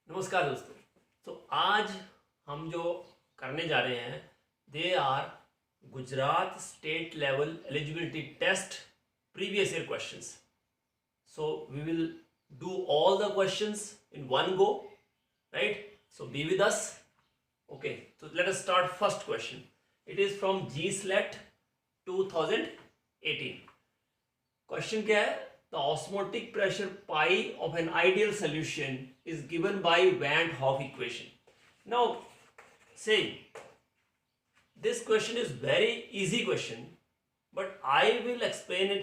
नमस्कार दोस्तों। तो आज हम जो करने जा रहे हैं they are Gujarat state level eligibility test previous year questions. So we will do all the questions in one go, right? So be with us. Okay, so let us start first question. It is from GSLET 2018. Question क्या है? The osmotic pressure pi of an ideal solution is given by Van't Hoff equation. Now, say this question is very easy question, but I will explain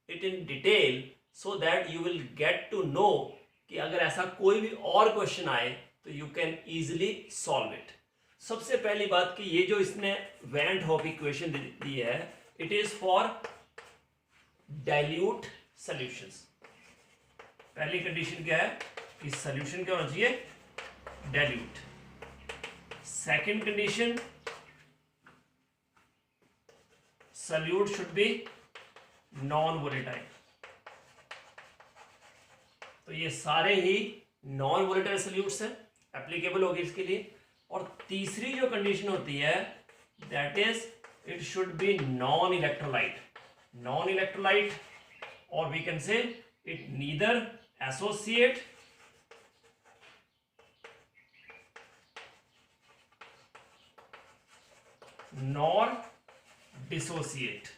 it in detail so that you will get to know कि अगर ऐसा कोई भी और question आए तो you can easily solve it. सबसे पहली बात कि ये जो इसने वैंट हॉफ इक्वेशन दी है, it is for dilute solutions. पहली कंडीशन क्या है कि सॉल्यूशन क्या होना चाहिए? Dilute. Second condition, solute should be non volatile. तो ये सारे ही नॉन वोलेटाइल सॉल्यूट्स हैं, एप्लीकेबल होगी इसके लिए. और तीसरी जो कंडीशन होती है that is it should be non electrolyte. Non electrolyte, or we can say it neither associate nor dissociate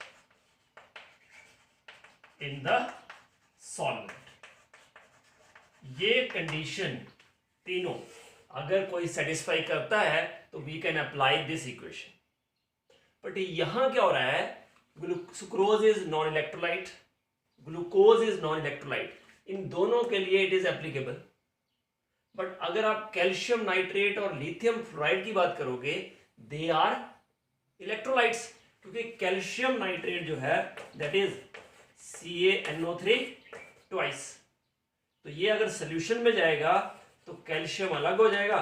in the solvent. ये कंडीशन तीनों अगर कोई सेटिस्फाई करता है तो we can apply this equation. But यहां क्या हो रहा है? Sucrose is non electrolyte, glucose is non electrolyte. इन दोनों के लिए इट इज एप्लीकेबल. बट अगर आप कैल्शियम नाइट्रेट और लिथियम फ्लोराइड की बात करोगे दे आर इलेक्ट्रोलाइट्स, क्योंकि कैल्शियम नाइट्रेट जो है दैट इज CaNO3 ट्वाइस. तो ये अगर सोल्यूशन में जाएगा तो कैल्शियम अलग हो जाएगा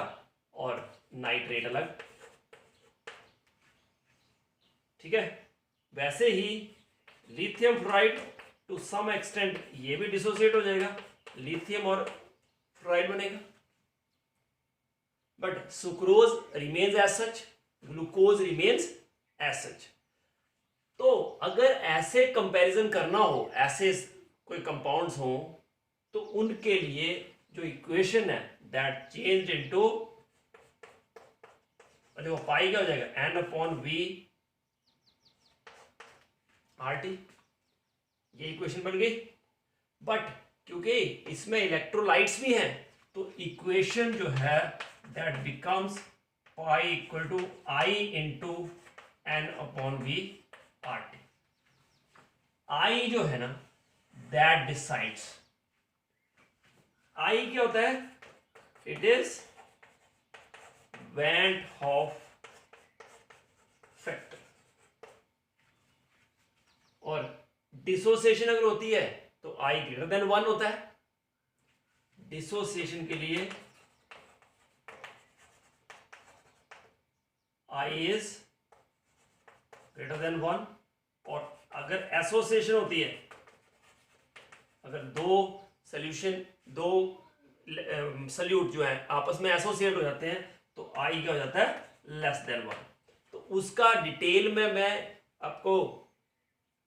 और नाइट्रेट अलग. ठीक है. वैसे ही lithium fluoride to some extent ये भी डिसोसिएट हो जाएगा, लिथियम और फ्लोराइड बनेगा. But sucrose remains as such, glucose remains as such. तो अगर ऐसे कंपैरिजन करना हो, ऐसे कोई कंपाउंड्स हो, तो उनके लिए जो इक्वेशन है दैट चेंज इनटू, देखो पाई क्या हो जाएगा? N/V RT. ये इक्वेशन बन गई. बट क्योंकि इसमें इलेक्ट्रोलाइट्स भी हैं तो इक्वेशन जो है that becomes pi equal to I into N/V RT. I जो है ना दैट डिसाइड्स. I क्या होता है? It is वैंट half factor. और डिसोसिएशन अगर होती है तो I ग्रेटर देन 1 होता है. डिसोसिएशन के लिए I इज ग्रेटर देन 1. और अगर एसोसिएशन होती है, अगर दो सॉल्यूशन, दो सॉल्यूट जो है आपस में एसोसिएट हो जाते हैं तो I क्या हो जाता है? Less than 1. तो उसका डिटेल में मैं आपको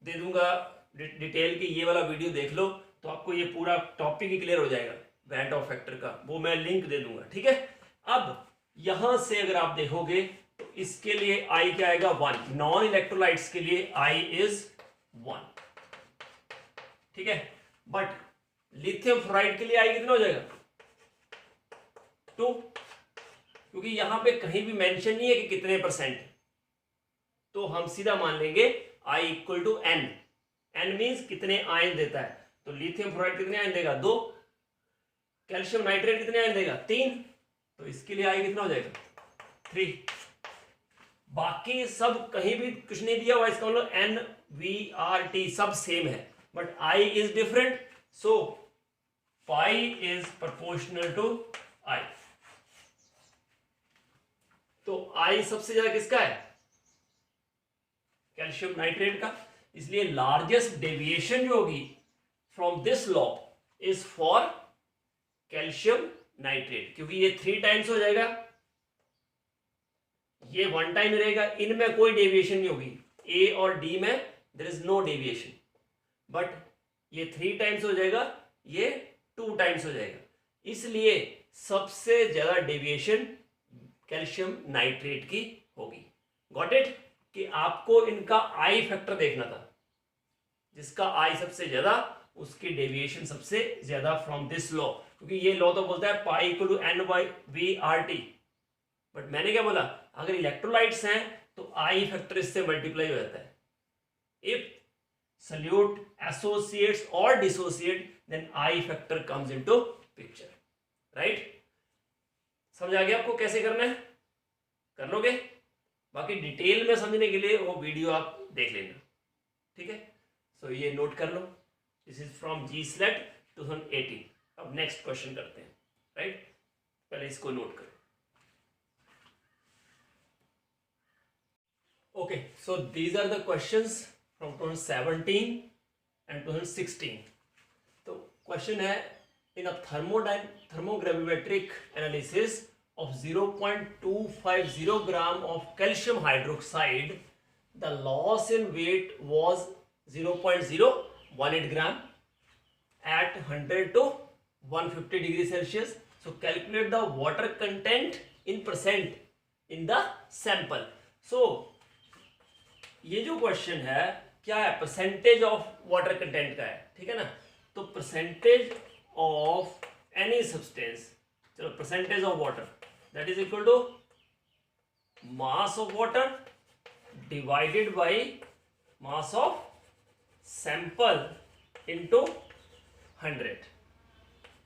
दे दूंगा. डिटेल की ये वाला वीडियो देख लो तो आपको ये पूरा टॉपिक ही क्लियर हो जाएगा वैंट हॉफ फैक्टर का. वो मैं लिंक दे दूंगा. ठीक है. अब यहां से अगर आप देखोगे तो इसके लिए I क्या आएगा? 1. नॉन इलेक्ट्रोलाइट्स के लिए I इज 1. ठीक है. बट लिथियम फ्लोराइड के लिए I कितना हो जाएगा? 2. क्योंकि यहां पे कहीं भी मेंशन नहीं है कि कितने परसेंट, तो हम सीधा मान लेंगे I equal to N. N means कितने आयन देता है. तो लिथियम फ्लोराइड कितने आयन देगा? 2. कैल्शियम नाइट्रेट कितने आयन देगा? 3. तो इसके लिए I कितना हो जाएगा? 3. बाकी सब कहीं भी कुछ नहीं दिया हुआ, इसका मतलब NVRT सब सेम है, but I is different. So pi is proportional to I. तो I सबसे ज्यादा किसका है? कैल्शियम नाइट्रेट का. इसलिए लार्जेस्ट डेविएशन जो होगी from this law is for calcium nitrate, क्योंकि ये 3 टाइम्स हो जाएगा, ये 1 टाइम रहेगा, इनमें कोई डेविएशन नहीं होगी, ए और डी में there is no deviation, but ये 3 टाइम्स हो जाएगा, ये 2 टाइम्स हो जाएगा, इसलिए सबसे ज्यादा डेविएशन कैल्शियम नाइट्रेट की होगी। Got it? कि आपको इनका आई फैक्टर देखना था, जिसका आई सबसे ज्यादा उसकी डेविएशन सबसे ज्यादा फ्रॉम दिस लॉ, क्योंकि ये लॉ तो बोलता है pi equal to N by V R T, but मैंने क्या बोला, अगर इलेक्ट्रोलाइट्स हैं तो आई फैक्टर इससे मल्टीप्लाई हो जाता है। इफ सल्यूट एसोसिएट्स और dissociate then I factor comes into picture, right? समझ आ गया आपको कैसे करना है? कर लोगे? बाकी डिटेल में समझने के लिए वो वीडियो आप देख लेना, ठीक है? सो ये नोट कर लो, this is from G SLET 2018। अब नेक्स्ट क्वेश्चन करते हैं, राइट? पहले इसको नोट करो। Okay, so these are the questions from 2017 and 2016। तो क्वेश्चन है, in a thermogravimetric analysis of 0.250 gram of calcium hydroxide, the loss in weight was 0.018 gram at 100 to 150 degree Celsius. So calculate the water content in percent in the sample. So ये जो question है क्या है, percentage of water content का है, ठीक है ना? तो परसेंटेज of any substance, चलो percentage of water that is equal to mass of water divided by mass of sample into 100,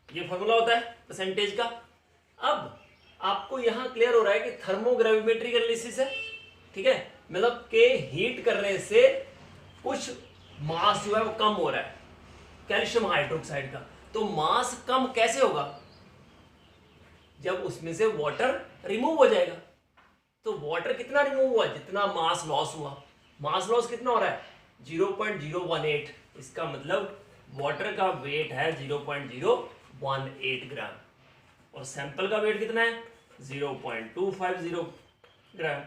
ये फॉर्मूला होता है परसेंटेज का। अब आपको यहां क्लियर हो रहा है कि थर्मोग्रेविमेट्रिक एनालिसिस है, ठीक है, मतलब के हीट करने से कुछ मास जो है वो कम हो रहा है कैल्शियम हाइड्रोक्साइड का। तो मास कम कैसे होगा? जब उसमें से वाटर रिमूव हो जाएगा। तो वाटर कितना रिमूव हुआ? जितना मास लॉस हुआ। मास लॉस कितना हो रहा है? 0.018। इसका मतलब वाटर का वेट है 0.018 ग्राम और सैंपल का वेट कितना है? 0.250 ग्राम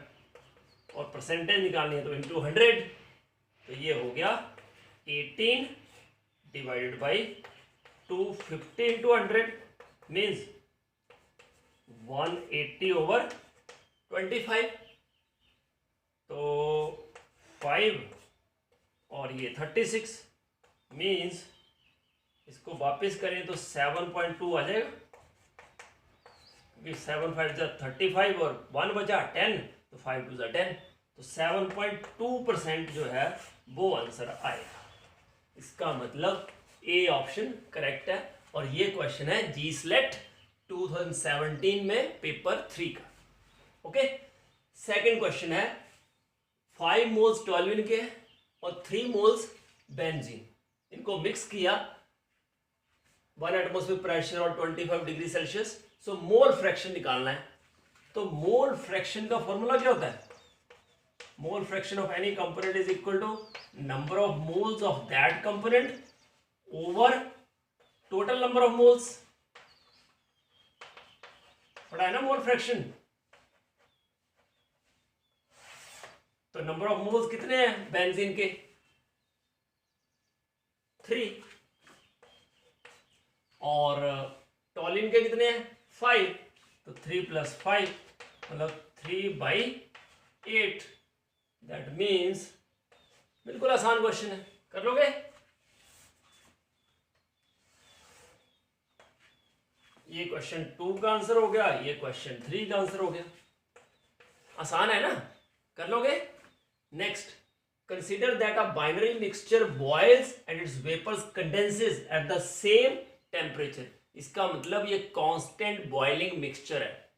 और परसेंटेज निकालनी है तो इंटू 100। तो ये हो गया 18 divided by 250 into 100 means 180 over 25। तो 5 और ये 36 मीन्स इसको वापस करें तो 7.2 आ जाएगा, क्योंकि 7 5 जा 35 और 1 बचा 10, तो 5 2 जा 10, तो 7.2% जो है वो आंसर आएगा। इसका मतलब ए ऑप्शन करेक्ट है और ये क्वेश्चन है जी स्लेट 2017 में पेपर 3 का। ओके, सेकंड क्वेश्चन है 5 मोल्स टॉल्यूइन के और 3 मोल्स बेंजीन, इनको मिक्स किया 1 एटमॉस्फेयर प्रेशर और 25 डिग्री सेल्सियस। सो मोल फ्रैक्शन निकालना है। तो मोल फ्रैक्शन का फॉर्मूला क्या होता है? Mole fraction of any component is equal to number of moles of that component over total number of moles. पढ़ा है ना मोल फ्रैक्शन? तो नंबर ऑफ मोल्स कितने हैं बेंजीन के? 3 और टॉलिन के कितने हैं? 5। तो 3 + 5 मतलब 3/8। दैट मीन्स बिल्कुल आसान क्वेश्चन है, कर लोगे? ये क्वेश्चन 2 का आंसर हो गया, ये क्वेश्चन 3 का आंसर हो गया। आसान है ना, कर लोगे? Next, consider that a binary mixture boils and its vapours condenses at the same temperature. इसका मतलब ये कांस्टेंट बॉइलिंग मिक्सचर है,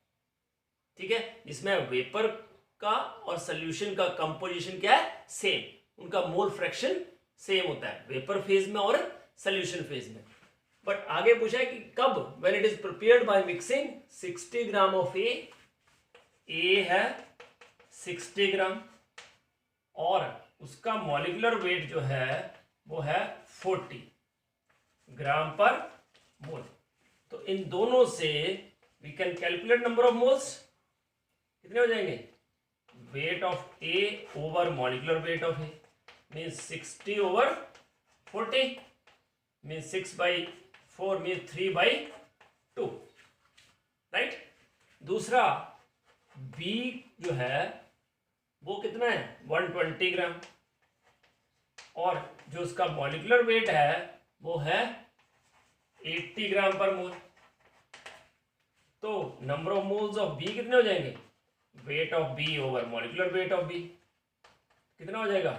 ठीक है, जिसमें वेपर का और सोल्यूशन का कंपोजिशन क्या है? सेम, उनका मोल फ्रैक्शन सेम होता है वेपर फेज में और सोल्यूशन फेज में। बट आगे पूछा है कि कब? When it is prepared by mixing 60 gram of a है 60 ग्राम और उसका मॉलिक्यूलर वेट जो है वो है 40 ग्राम पर मोल। तो इन दोनों से we can calculate number of moles. कितने हो जाएंगे? Weight of A over molecular weight of A means 60 over 40 means 6/4 means 3/2, right. दूसरा बी जो है वो कितना है? 120 ग्राम, और जो उसका मॉलिक्यूलर वेट है वो है 80 ग्राम पर मोल। तो number of moles of B कितने हो जाएंगे? Weight of B over molecular weight of B कितना हो जाएगा?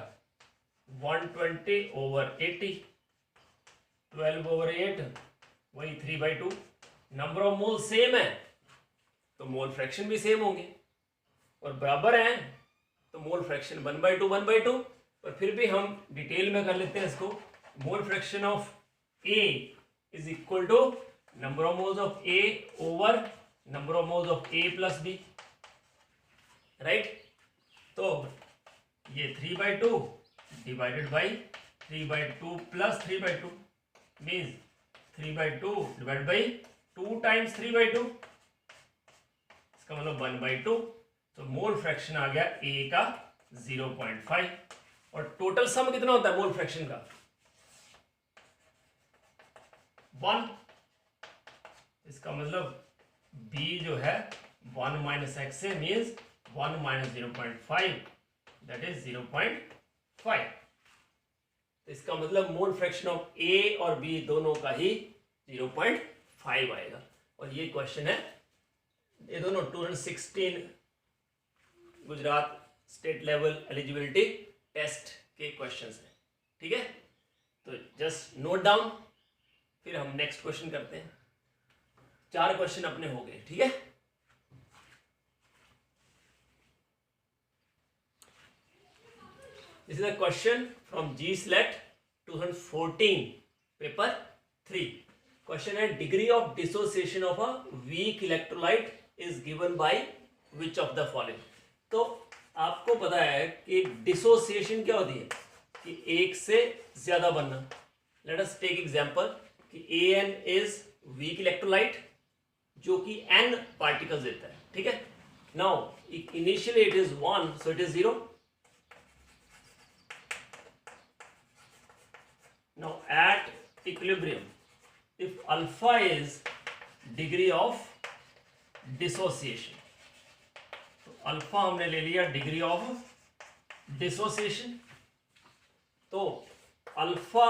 120 ओवर 80, 12 ओवर 8 वही 3/2। नंबर ऑफ मोल सेम है तो मोल फ्रैक्शन भी सेम होंगे, और बराबर हैं तो मोल फ्रैक्शन 1/2 1/2। पर फिर भी हम डिटेल में कर लेते हैं इसको। Mole fraction of A is equal to number of moles of A over number of moles of A plus B, right. तो ये 3/2 divided by 3/2 plus 3/2 means 3/2 divide by 2 times 3/2, इसका मतलब 1/2। तो मोल फ्रैक्शन आ गया ए का 0.5, और टोटल सम कितना होता है मोल फ्रैक्शन का? 1। इसका मतलब बी जो है 1 माइनस एक्स है मीन्स 1 माइनस 0.5 दैट इज 0.5। इसका मतलब मोल फ्रैक्शन ऑफ ए और बी दोनों का ही 0.5 आएगा। और ये क्वेश्चन है, ये दोनों 2016 Gujarat state level eligibility test के क्वेश्चंस हैं, ठीक है। तो जस्ट नोट डाउन, फिर हम नेक्स्ट क्वेश्चन करते हैं। 4 क्वेश्चन अपने हो गए, ठीक है। This is a question from GSLET 2014 paper 3। Question है degree of dissociation of a weak electrolyte is given by which of the following. तो आपको पता है कि डिसोसिएशन क्या होती है कि एक से ज्यादा बनना। लेट अस टेक एग्जांपल कि AN इज वीक इलेक्ट्रोलाइट जो कि N पार्टिकल्स देता है, ठीक है। Now initially it is 1 so it is 0। Now at equilibrium, if alpha is degree of dissociation, तो अल्फा हमने ले लिया डिग्री ऑफ डिसोसिएशन। तो अल्फा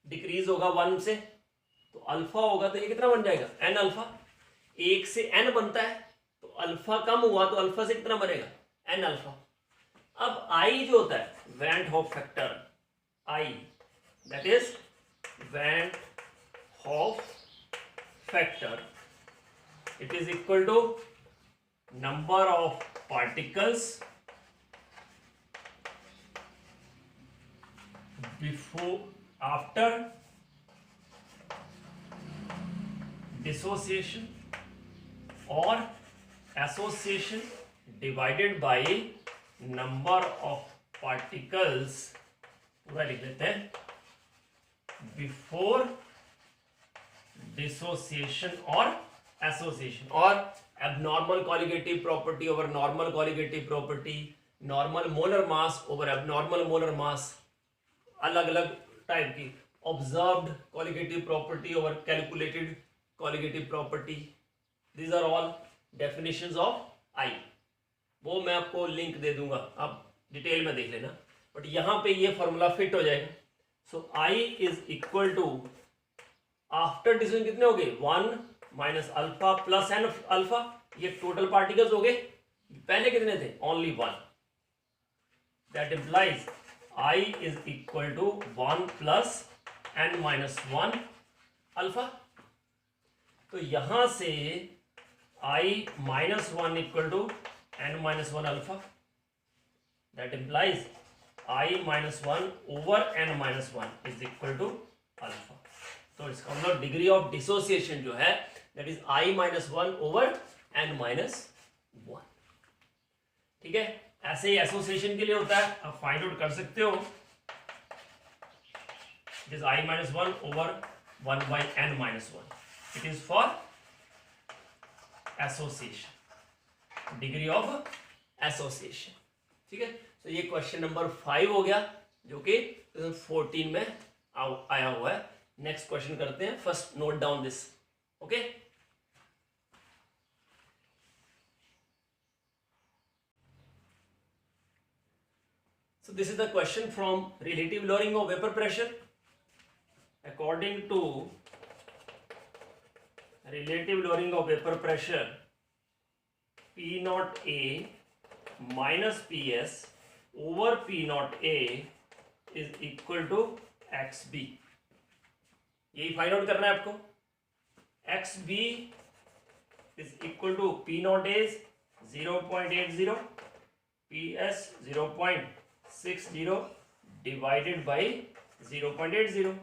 डिक्रीज होगा 1 से, तो अल्फा होगा तो ये कितना बन जाएगा? n alpha. 1 से n बनता है तो अल्फा कम हुआ तो अल्फा से कितना बनेगा? n alpha. अब I जो होता है van't Hoff factor, I that is Van Hoff factor, it is equal to number of particles before after dissociation or association divided by number of particles, पूरा लिख लेते हैं, बिफोर डिसोसिएशन और association, और abnormal colligative property over normal colligative property, normal molar mass over abnormal molar mass, अलग अलग type की observed colligative property over calculated colligative property. These are all definitions of i. वो मैं आपको link दे दूंगा, आप डिटेल में देख लेना, बट यहां पे ये फॉर्मूला फिट हो जाएगा। So I is equal to after dissociation कितने हो गए? 1 minus alpha plus n alpha, ये टोटल पार्टिकल्स हो गए। पहले कितने थे? Only 1। That implies I is equal to 1 plus n minus 1 alpha. तो यहां से I minus 1 equal to n minus 1 alpha. That implies I minus 1 over n minus 1 is equal to alpha. तो इसका मतलब डिग्री ऑफ डिसोसिएशन जो है that is I minus 1 over n minus 1, ठीक है। ऐसे ही एसोसिएशन के लिए होता है, आप फाइंड आउट कर सकते हो, it is I minus 1 over 1 by n minus 1। It is for association, degree of association. ठीक है, तो ये क्वेश्चन नंबर 5 हो गया जो कि 2014 में आया हुआ है। नेक्स्ट क्वेश्चन करते हैं, first note down this. Okay, so this is the question from relative lowering of vapor pressure. According to relative lowering of vapor pressure, P naught A minus PS over P naught A is equal to XB. यही find out करना है आपको। XB is equal to P naught A is 0.80, PS 0.60 divided by 0.80.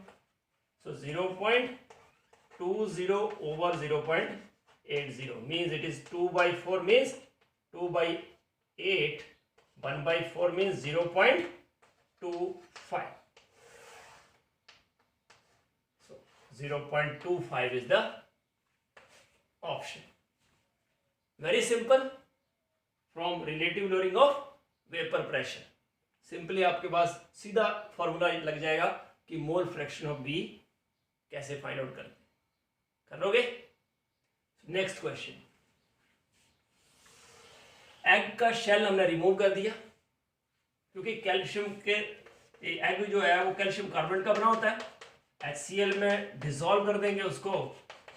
So 0.20 over 0.80 means it is 2/4 means 2/8. 1/4 means 0.25. So 0.25 is the option. Very simple. From relative lowering of vapor pressure, simply आपके पास सीधा formula लग जाएगा कि मोल fraction of B कैसे find out कर लोगे। Next question, egg का shell हमने रिमूव कर दिया क्योंकि कैल्शियम के एग जो है वो कैल्शियम कार्बोनेट का बना होता है। HCl में डिसॉल्व कर देंगे उसको,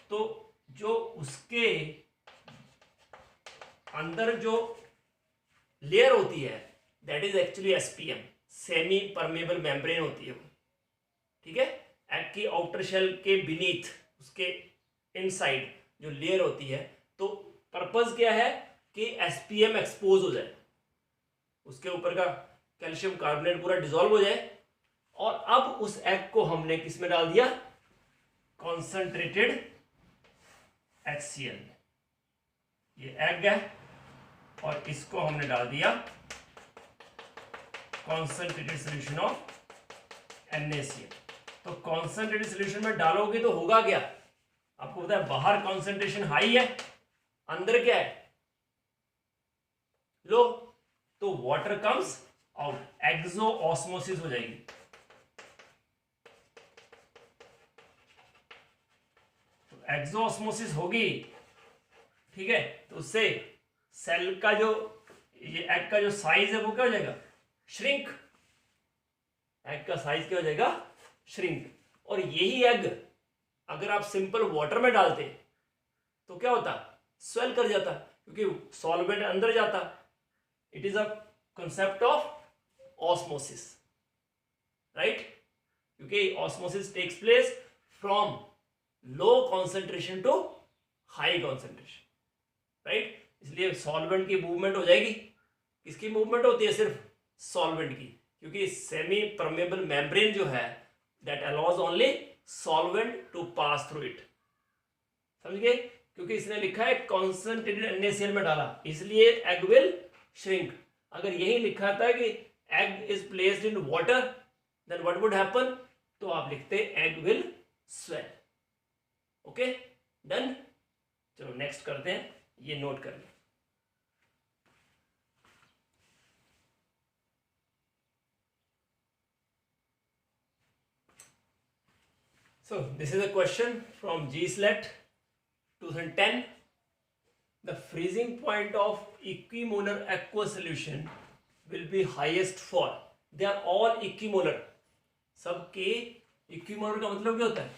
तो जो उसके अंदर जो लेयर होती है that is actually SPM, semi permeable membrane होती है वो। ठीक है, एग की आउटर शेल के बीनीथ उसके इनसाइड जो लेयर होती है, तो पर्पस क्या है कि SPM एक्सपोज हो जाए, उसके ऊपर का कैल्शियम कार्बोनेट पूरा डिसॉल्व हो जाए। और अब उस एग को हमने किस में डाल दिया, कॉन्सेंट्रेटेड HCl में। ये एग है और इसको हमने डाल दिया कॉन्सेंट्रेटेड सॉल्यूशन ऑफ NaCl। तो कॉन्सेंट्रेटेड सॉल्यूशन में डालोगे तो होगा क्या, आपको पता है बाहर कॉन्सेंट्रेशन हाई है, अंदर क्या है, लो, तो वाटर कम्स आउट, एक्सो ऑस्मोसिस हो जाएगी। तो एक्सो ऑस्मोसिस होगी, ठीक है, तो उससे सेल का जो ये एग का जो साइज है वो क्या हो जाएगा, श्रिंक। एग का साइज क्या हो जाएगा, श्रिंक। और यही एग अगर आप सिंपल वाटर में डालते तो क्या होता, स्वेल कर जाता, क्योंकि सॉल्वेंट अंदर जाता। It is a concept of osmosis, right, क्योंकि osmosis takes place from low concentration to high concentration, right. इसलिए सॉल्वेंट की मूवमेंट हो जाएगी। किसकी मूवमेंट होती है, सिर्फ सॉल्वेंट की, क्योंकि सेमी परमेबल मेम्ब्रेन जो है that allows only solvent to pass through it. समझ गए, क्योंकि इसने लिखा है कॉन्सेंट्रेटेड NaCl में डाला, इसलिए एग विल श्रिंक। अगर यही लिखा था कि egg is placed in water then what would happen, तो आप लिखते egg will swell. Okay, done. चलो नेक्स्ट करते हैं, ये नोट कर लें। So this is a question from GSLET 2010. The freezing point of equimolar aqueous solution will be highest for, they are all equimolar, सबके equimolar का मतलब क्या होता है,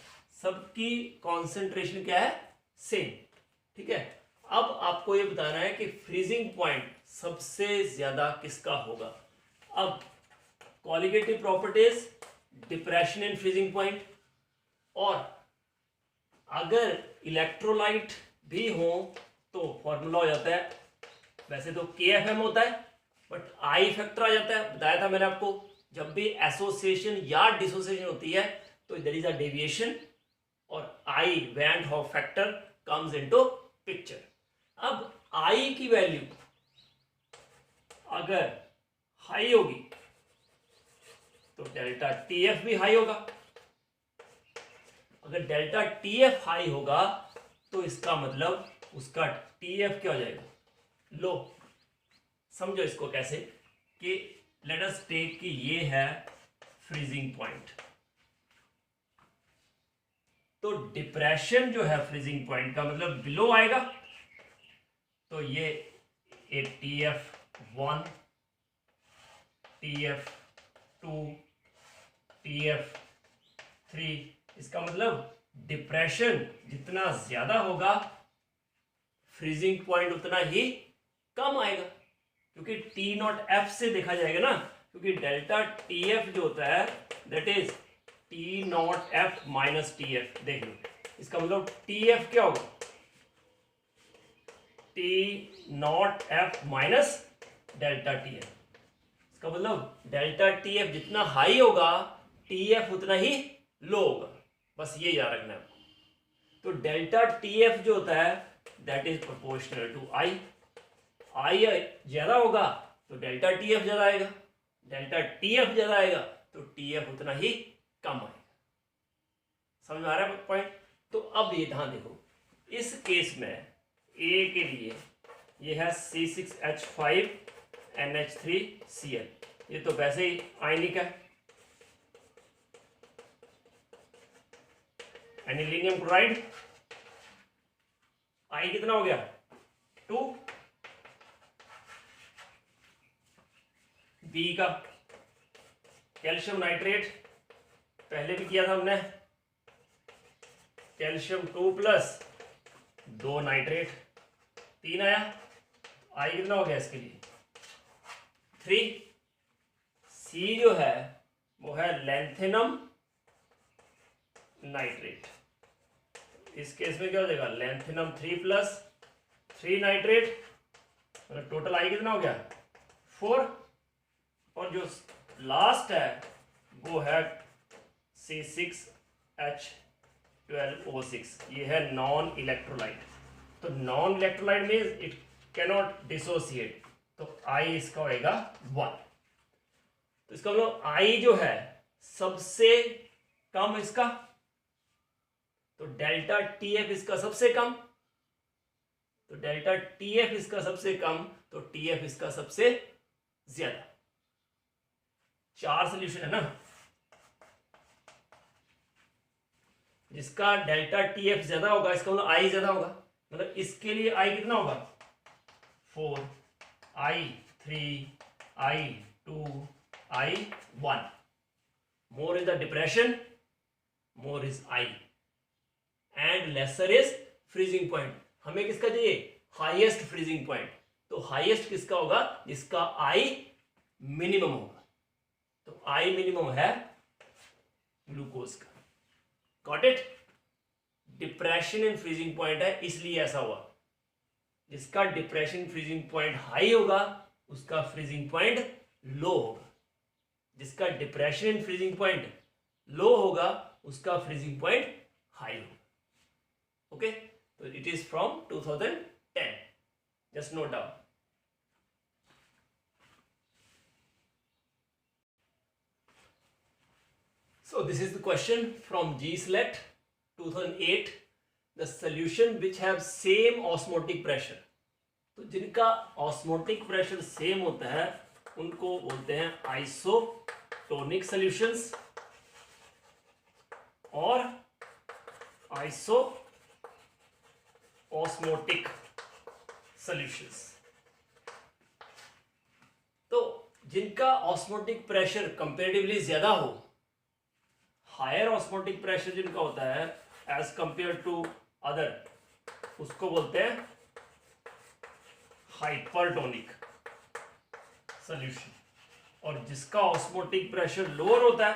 सबकी कॉन्सेंट्रेशन क्या है, सेम। ठीक है, अब आपको ये बताना है कि फ्रीजिंग पॉइंट सबसे ज्यादा किसका होगा। अब qualitative properties, depression in freezing point, और अगर इलेक्ट्रोलाइट भी हो तो फॉर्मूला हो जाता है, वैसे तो KFM होता है बट आई फैक्टर आ जाता है। बताया था मैंने आपको, जब भी एसोसिएशन या डिसोसिएशन होती है तो देयर इज अ डेविएशन और i van't Hoff factor comes into picture. अब आई की वैल्यू अगर हाई होगी तो डेल्टा TF भी हाई होगा। अगर डेल्टा TF हाई होगा तो इसका मतलब उसका TF क्या हो जाएगा, लो। समझो इसको कैसे, कि लेट अस टेक कि ये है फ्रीजिंग पॉइंट, तो डिप्रेशन जो है फ्रीजिंग पॉइंट का मतलब बिलो आएगा, तो ये TF1, TF2, TF3, इसका मतलब डिप्रेशन जितना ज्यादा होगा फ्रीजिंग पॉइंट उतना ही कम आएगा, क्योंकि T0F से देखा जाएगा ना, क्योंकि डेल्टा TF जो होता है that is T0F minus TF। देख लो, इसका मतलब TF क्या होगा, T0F माइनस डेल्टा TF। इसका मतलब डेल्टा TF जितना हाई होगा TF उतना ही लो होगा, बस ये याद रखना है आपको। तो डेल्टा TF जो होता है दैट इज प्रोपोर्शनल टू आई ज्यादा होगा तो डेल्टा TF ज्यादा आएगा, डेल्टा TF ज्यादा आएगा तो TF उतना ही कम आएगा। समझ में आ रहा है पॉइंट? तो अब ये ध्यान देखो, इस केस में A के लिए ये है C6H5NH3Cl, ये तो वैसे ही आयनिक है, एनिलीनियम क्लोराइड। आई कितना हो गया 2, बी का कैल्शियम नाइट्रेट पहले भी किया था हमने, कैल्शियम 2 प्लस 2 नाइट्रेट 3 आया, आई कितना हो गया इसके लिए 3। सी जो है वो है लैंथेनम नाइट्रेट, इस केस में क्या हो जाएगा लैंथेनम 3 प्लस 3 नाइट्रेट, मतलब टोटल आई कितना हो गया 4। और जो लास्ट है वो है C6H12O6, ये है नॉन इलेक्ट्रोलाइट। तो non electrolyte means it cannot dissociate, तो आई इसका होएगा 1। तो इसका मतलब आई जो है सबसे कम इसका, तो डेल्टा TF इसका सबसे कम, तो डेल्टा TF इसका सबसे कम तो TF इसका सबसे ज्यादा। 4 सोल्यूशन है ना, जिसका डेल्टा TF ज्यादा होगा इसका मतलब आई ज्यादा होगा, मतलब इसके लिए आई कितना होगा 4, I3, I2, I1। More is the depression, more is I, and lesser is freezing point. हमें किसका चाहिए हाईएस्ट फ्रीजिंग पॉइंट, तो हाईएस्ट किसका होगा जिसका आई मिनिमम होगा, तो आई मिनिमम है ग्लूकोज का। Got it? Depression in freezing point है इसलिए ऐसा हुआ, जिसका डिप्रेशन फ्रीजिंग पॉइंट हाई होगा उसका फ्रीजिंग पॉइंट लो होगा, जिसका डिप्रेशन इन फ्रीजिंग पॉइंट लो होगा उसका फ्रीजिंग पॉइंट हाई होगा। ओके, तो it is from 2010, just note down. So this is the question from GSELECT 2008, the solution which have same osmotic pressure। तो जिनका osmotic pressure same होता है उनको बोलते हैं आइसोटोनिक सॉल्यूशंस और आइसोऑस्मोटिक सॉल्यूशंस। तो जिनका ऑस्मोटिक प्रेशर कंपेरेटिवली ज्यादा हो, हायर ऑस्मोटिक प्रेशर जिनका होता है एज कंपेयर टू अदर, उसको बोलते हैं हाइपरटोनिक सॉल्यूशन। और जिसका ऑस्मोटिक प्रेशर लोअर होता है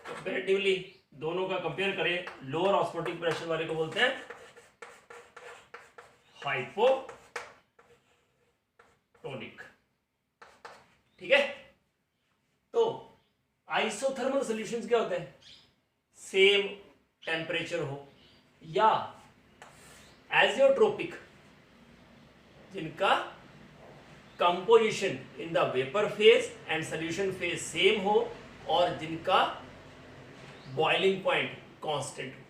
कंपेरेटिवली, दोनों का कंपेयर करें, लोअर ऑस्मोटिक प्रेशर वाले को बोलते हैं हाइपोटोनिक। ठीक है, तो आइसोथर्मल सॉल्यूशंस क्या होते हैं, सेम टेम्परेचर हो, या एजियोट्रोपिक जिनका composition in the vapour phase and solution phase same हो और जिनका बॉइलिंग पॉइंट कांस्टेंट हो।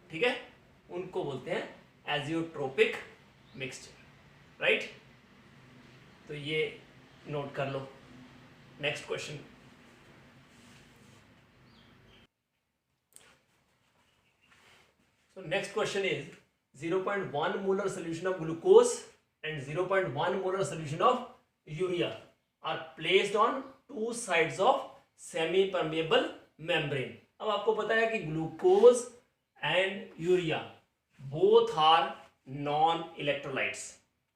ठीक है, उनको बोलते हैं एजियोट्रोपिक मिक्सचर, राइट। तो ये नोट कर लो। Next question, so next question is 0.1 molar solution of glucose and 0.1 molar solution of urea are placed on two sides of semi permeable membrane। अब आपको पता है कि glucose and urea both are non electrolytes.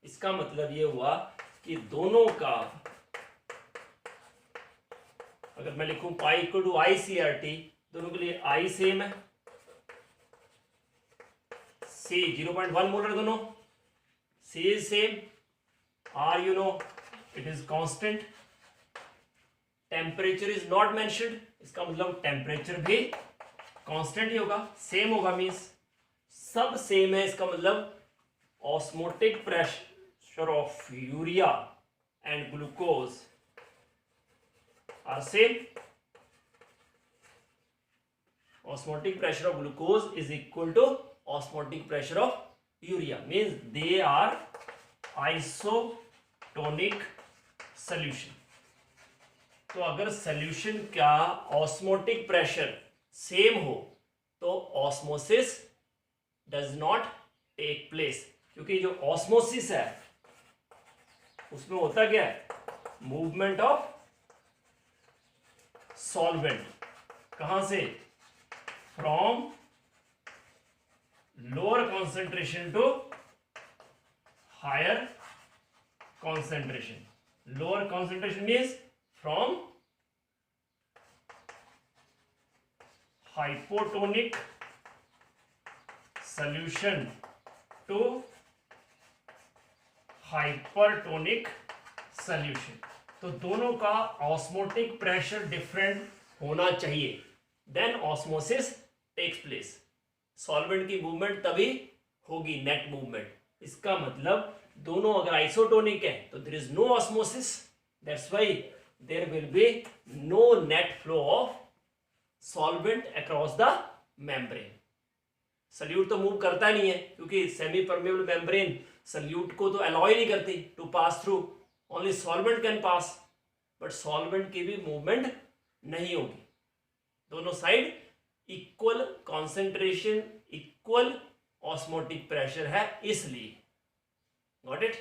इसका मतलब ये हुआ कि दोनों का, अगर मैं लिखूं pi equal to I C R T, दोनों के लिए आई सेम है, सी 0.1 मोलर, दोनों C is same, are you know it is constant, temperature is not mentioned, इसका मतलब टेम्परेचर भी कांस्टेंट ही होगा, सेम होगा, मींस सब सेम है। इसका मतलब osmotic pressure of urea and glucose are same. Osmotic pressure of glucose is equal to osmotic pressure of urea, means they are isotonic solution। तो अगर सॉल्यूशन का ऑस्मोटिक प्रेशर सेम हो तो osmosis does not take place, क्योंकि जो osmosis है उसमें होता क्या है, मूवमेंट ऑफ सॉल्वेंट, कहां से, from lower concentration to higher concentration. Lower concentration means from hypotonic solution to hypertonic solution. तो दोनों का ऑस्मोटिक प्रेशर डिफरेंट होना चाहिए, then osmosis takes place. Solvent की मूवमेंट तभी होगी, नेट मूवमेंट। इसका मतलब दोनों अगर आइसोटोनिक है तो there is no osmosis, that's why there will be no net flow of solvent across the membrane. Solute तो मूव करता नहीं है, क्योंकि सेमी परमेबल मेम्ब्रेन सल्यूट को तो अलाउ नहीं करती to pass through, only solvent can pass, but solvent की भी मूवमेंट नहीं होगी। दोनों side equal concentration, equal osmotic pressure है, इसलिए। Got it?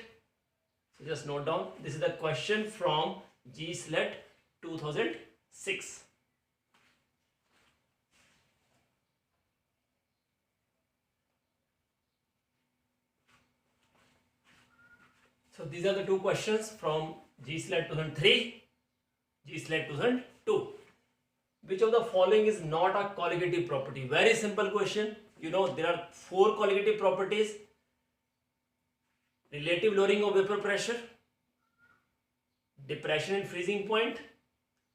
Just note down, this is the question from GSLET 2006। So these are the two questions from GSLET 2003, GSLET 2002. Which of the following is not a colligative property? Very simple question. You know there are 4 colligative properties: relative lowering of vapor pressure, depression in freezing point,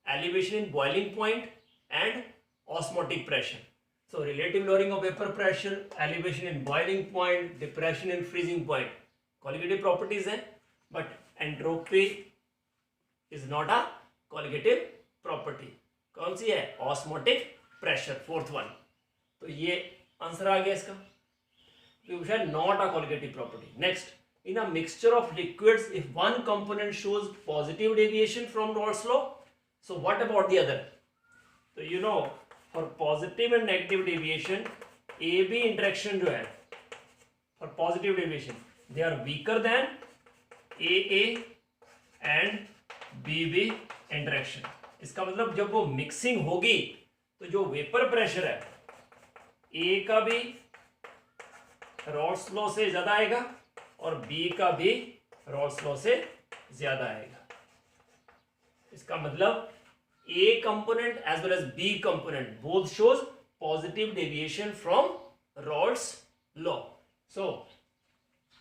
elevation in boiling point, and osmotic pressure. So relative lowering of vapor pressure, elevation in boiling point, depression in freezing point, colligative properties हैं, but entropy is not a colligative property. कौन सी है? osmotic pressure, fourth one। तो ये answer आ गया इसका, पूछा not a colligative property। Next, in a mixture of liquids, if one component shows positive deviation from Raoult's law, so what about the other? तो you know for positive and negative deviation, AB interaction जो है for positive deviation, they are weaker than AA and BB interaction। इसका मतलब जब वो mixing होगी तो जो वेपर प्रेशर है A का भी रॉल्स लॉ से ज्यादा आएगा और B का भी रॉल्स लॉ से ज्यादा आएगा। इसका मतलब A component as well as B component both shows positive deviation from Raoult's law. So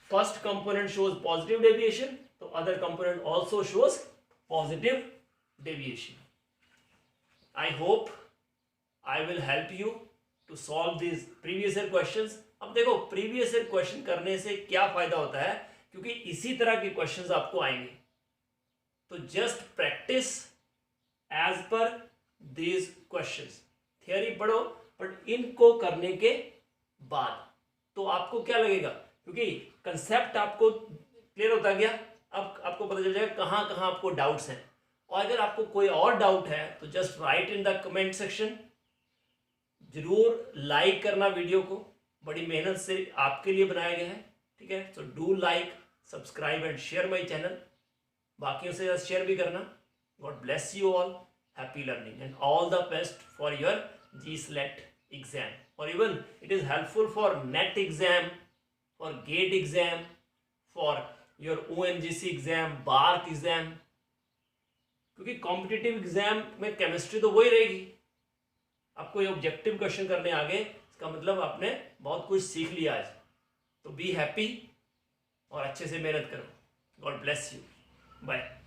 first component shows positive deviation, so other component also shows positive deviation. I hope I will help you to solve these previous year questions. अब देखो previous year question करने से क्या फायदा होता है, क्योंकि इसी तरह के questions आपको आएंगे, तो just practice as per these questions। theory पढ़ो, but इनको करने के बाद तो आपको क्या लगेगा, क्योंकि कंसेप्ट आपको क्लियर होता गया, अब आपको पता चल जाएगा कहाँ कहाँ आपको डाउट्स हैं। और अगर आपको कोई और डाउट है तो just right in the comment section. जरूर लाइक करना वीडियो को, बड़ी मेहनत से आपके लिए बनाया गया है, ठीक है। So do like, subscribe and share my channel, बाकियों से शेयर भी करना। God bless you all, happy learning and all the best for your GSLET exam, or even it is helpful for NET exam, for GATE exam, for your ONGC exam, BARC exam, क्योंकि competitive exam में chemistry तो वही रहेगी। आपको ये objective question करने आगे, इसका मतलब आपने बहुत कुछ सीख लिया आज। तो बी हैप्पी और अच्छे से मेहनत करो। God bless you, bye.